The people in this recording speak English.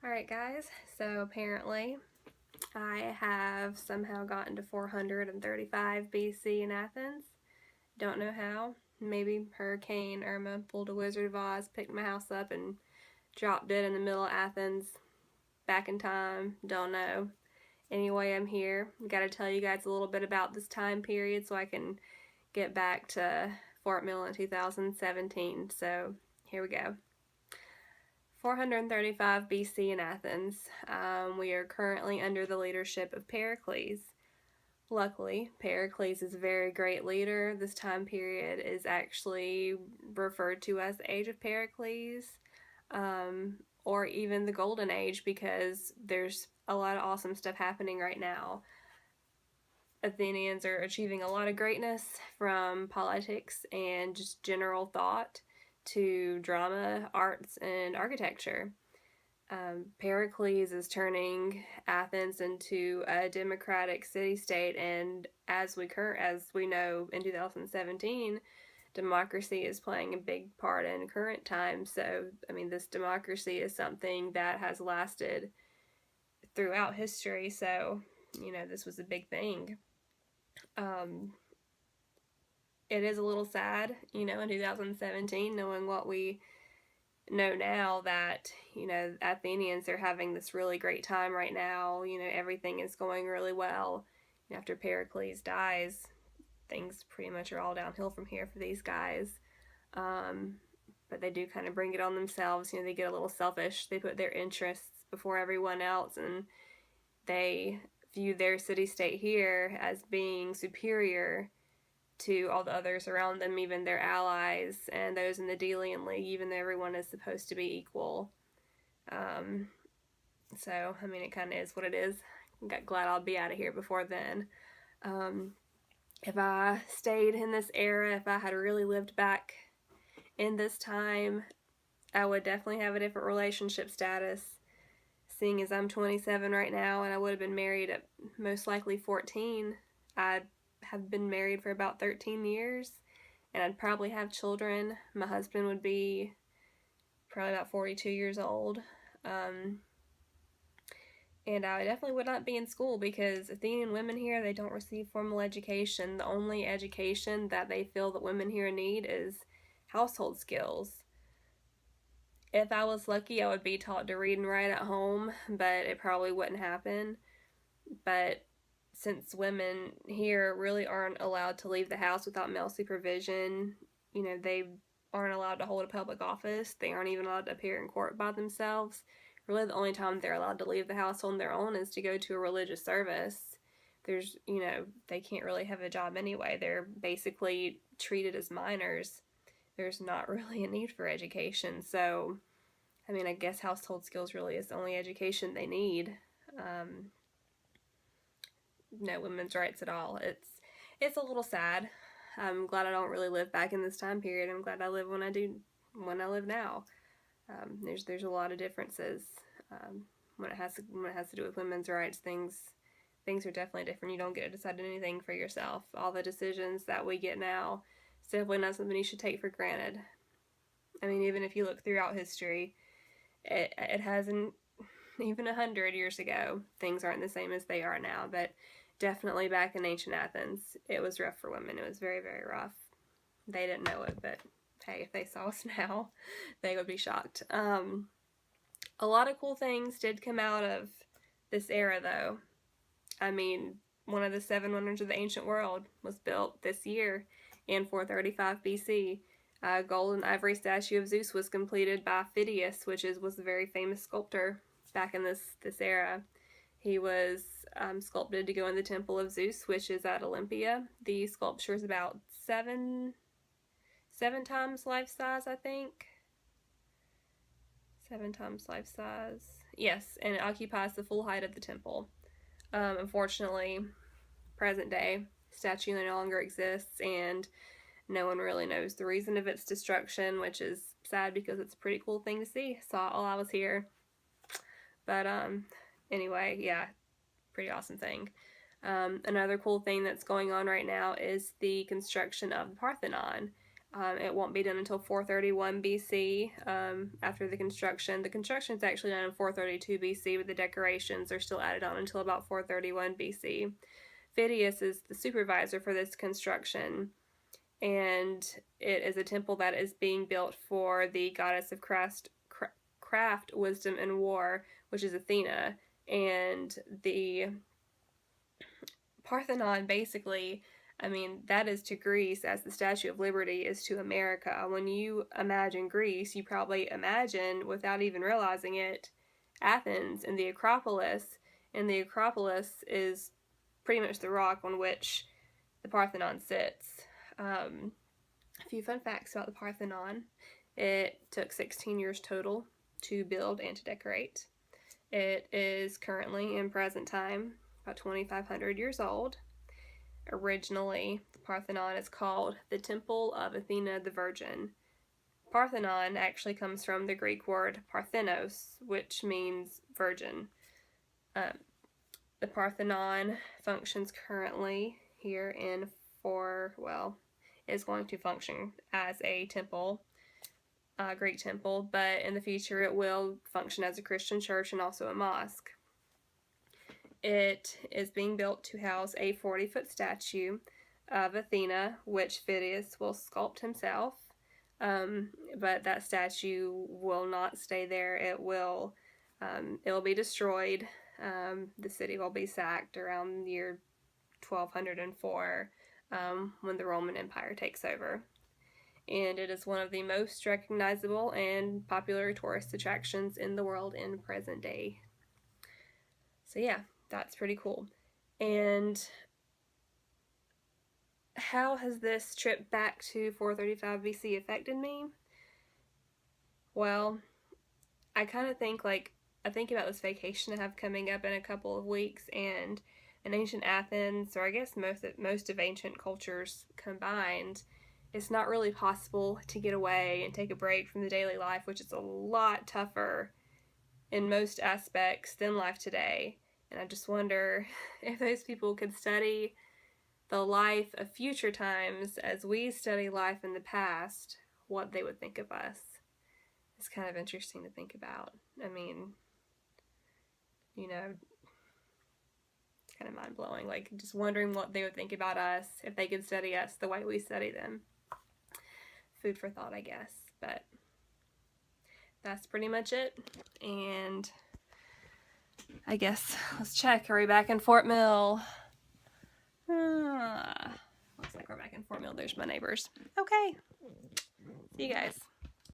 Alright guys, so apparently I have somehow gotten to 435 BC in Athens. Don't know how. Maybe Hurricane Irma pulled a Wizard of Oz, picked my house up and dropped it in the middle of Athens back in time. Don't know. Anyway, I'm here. Gotta tell you guys a little bit about this time period so I can get back to Fort Mill in 2017. So here we go. 435 BC in Athens. We are currently under the leadership of Pericles. Luckily, Pericles is a very great leader. This time period is actually referred to as the Age of Pericles, or even the Golden Age, because there's a lot of awesome stuff happening right now. Athenians are achieving a lot of greatness, from politics and just general thought to drama, arts, and architecture. Pericles is turning Athens into a democratic city-state, and as we know in 2017, democracy is playing a big part in current times. So, I mean, this democracy is something that has lasted throughout history. So, this was a big thing. Um, it is a little sad, in 2017, knowing what we know now, that Athenians are having this really great time right now. Everything is going really well. After Pericles dies, things pretty much are all downhill from here for these guys. But they do kind of bring it on themselves. They get a little selfish. They put their interests before everyone else, and they view their city-state here as being superior to all the others around them, even their allies and those in the Delian League, even though everyone is supposed to be equal. So, I mean, it kind of is what it is. I'm glad I'll be out of here before then. If I stayed in this era, if I had really lived back in this time, I would definitely have a different relationship status. Seeing as I'm 27 right now and I would have been married at most likely 14, I'd have been married for about 13 years, and I'd probably have children. My husband would be probably about 42 years old. And I definitely would not be in school, because Athenian women here, they don't receive formal education. The only education that they feel that women here need is household skills. If I was lucky, I would be taught to read and write at home, but it probably wouldn't happen. But since women here really aren't allowed to leave the house without male supervision, they aren't allowed to hold a public office. They aren't even allowed to appear in court by themselves. Really, the only time they're allowed to leave the house on their own is to go to a religious service. They can't really have a job anyway. They're basically treated as minors. There's not really a need for education. So, I mean, I guess household skills really is the only education they need. No women's rights at all. It's a little sad. I'm glad I don't really live back in this time period. I'm glad I live when I live now. There's a lot of differences when it has to do with women's rights. Things are definitely different. You don't get to decide anything for yourself. All the decisions that we get now, it's definitely not something you should take for granted. I mean, even if you look throughout history, it hasn't, even 100 years ago, things aren't the same as they are now. But definitely back in ancient Athens, it was rough for women. It was very, very rough. They didn't know it, but hey, if they saw us now, they would be shocked. A lot of cool things did come out of this era, though. I mean, one of the 7 wonders of the ancient world was built this year in 435 BC. A gold and ivory statue of Zeus was completed by Phidias, which was a very famous sculptor back in this era. He was sculpted to go in the temple of Zeus, which is at Olympia. The sculpture is about seven times life size, I think. 7 times life size. Yes, and it occupies the full height of the temple. Unfortunately, present day, statue no longer exists, and no one really knows the reason of its destruction, which is sad because it's a pretty cool thing to see. Saw it while I was here. But anyway, yeah, pretty awesome thing. Another cool thing that's going on right now is the construction of the Parthenon. It won't be done until 431 BC after the construction. The construction is actually done in 432 BC, but the decorations are still added on until about 431 BC. Phidias is the supervisor for this construction, and it is a temple that is being built for the goddess of craft, wisdom, and war, which is Athena. And the Parthenon, basically, I mean, that is to Greece as the Statue of Liberty is to America. When you imagine Greece, you probably imagine, without even realizing it, Athens and the Acropolis. And the Acropolis is pretty much the rock on which the Parthenon sits. A few fun facts about the Parthenon. It took 16 years total to build and to decorate. It is currently, in present time, about 2,500 years old. Originally, the Parthenon is called the Temple of Athena the Virgin. Parthenon actually comes from the Greek word parthenos, which means virgin. The Parthenon functions currently here is going to function as a temple, Greek temple, but in the future it will function as a Christian church and also a mosque. It is being built to house a 40-foot statue of Athena, which Phidias will sculpt himself, but that statue will not stay there. It will be destroyed. The city will be sacked around the year 1204 when the Roman Empire takes over. And it is one of the most recognizable and popular tourist attractions in the world in present day. So yeah, that's pretty cool. And how has this trip back to 435 BC affected me? Well, I kind of think, I think about this vacation I have coming up in a couple of weeks, and in ancient Athens, or I guess most of ancient cultures combined, it's not really possible to get away and take a break from the daily life, which is a lot tougher in most aspects than life today. And I just wonder if those people could study the life of future times as we study life in the past, what they would think of us. It's kind of interesting to think about. I mean, it's kind of mind-blowing. Just wondering what they would think about us if they could study us the way we study them. Food for thought, I guess. But that's pretty much it. And I guess let's check. Are we back in Fort Mill? Looks like we're back in Fort Mill. There's my neighbors. Okay. See you guys.